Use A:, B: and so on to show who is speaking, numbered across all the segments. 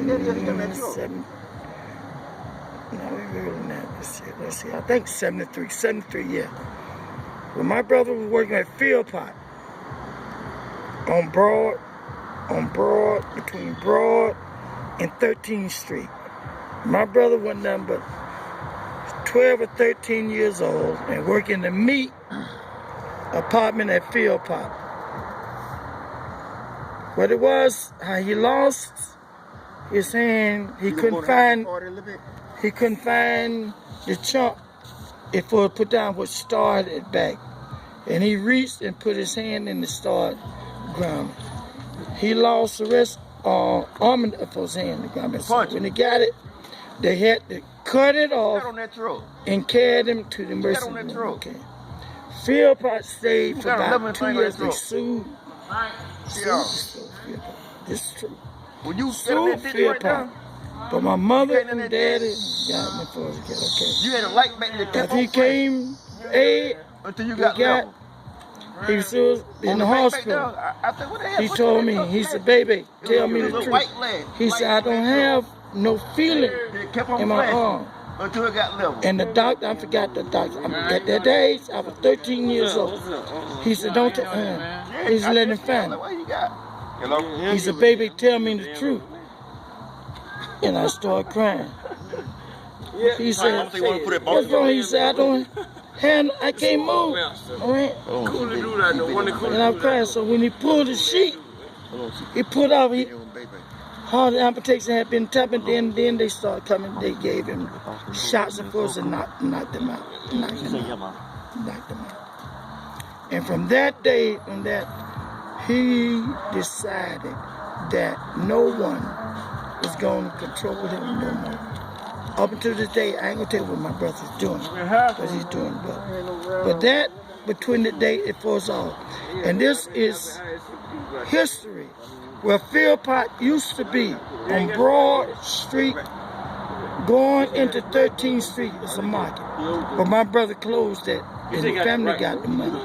A: No, earlier than that. Let's see. I think 73. 73, yeah. Well, my brother was working at Philpot on Broad, between Broad and 13th Street. My brother wasn't nothing but 12 or 13 years old and working in the meat apartment at Philpot. What it was, how he lost his hand, he couldn't find the chunk if it was put down what started it back. And he reached and put his hand in the start ground. He lost the rest arm of his hand in the ground. So when they got it, they had to cut it off and carry him to the emergency room. Okay. Philpot stayed for about 2 years. They sued. This is true.
B: When you
A: sued Philpot. But my mother and daddy got me for the kid. Okay.
B: You had a light back there.
A: If he came,
B: until you got level.
A: He was in the hospital. He told me, he said, baby, tell me the truth. He said, I don't have no feeling in my arm.
B: Until it got level.
A: And the doctor, I forgot the doctor. At that age, I was 13 years old. He said, don't tell him. He's letting him find it. He said, baby, tell me the truth. And I started crying. He said, what's wrong? He said, I can't move. All right? And I'm crying. So when he pulled the sheet, he pulled out, heart amputation had been tapping, then they started coming. They gave him shots of course and knocked him out. And from that day, he decided that no one was going to control him no more. Up until this day, I ain't gonna tell you what my brother's doing, because he's doing well. But that, between the day, it falls off. And this is history, where Philpot used to be on Broad Street, going into 13th Street as a market. But my brother closed that, and the family got the money.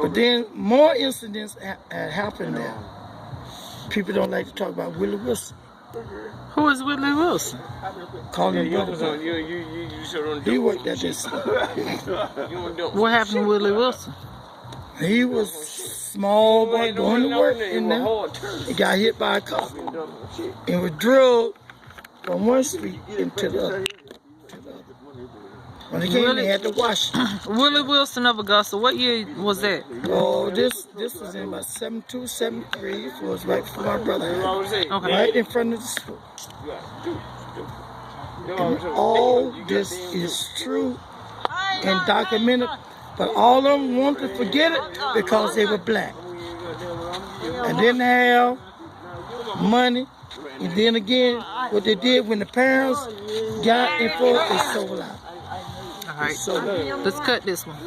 A: But then more incidents had happened there. People don't like to talk about Willie Wilson.
C: Who is Willie Wilson?
A: Call him brother. He worked at this.
C: What happened to Willie Wilson?
A: He was small boy going to work in there. He got hit by a car and was drugged from one street into the other. When he came, they had to wash him.
C: Willie Wilson of Augusta. What year was that?
A: Oh, this was in about 72, 73. It was right before my brother had it.
C: Okay.
A: Right in front of the school. And all this is true and documented, but all of them wanted to forget it because they were black and didn't have money. And then again, what they did when the parents got involved, they sold out.
C: All right, so let's cut this one.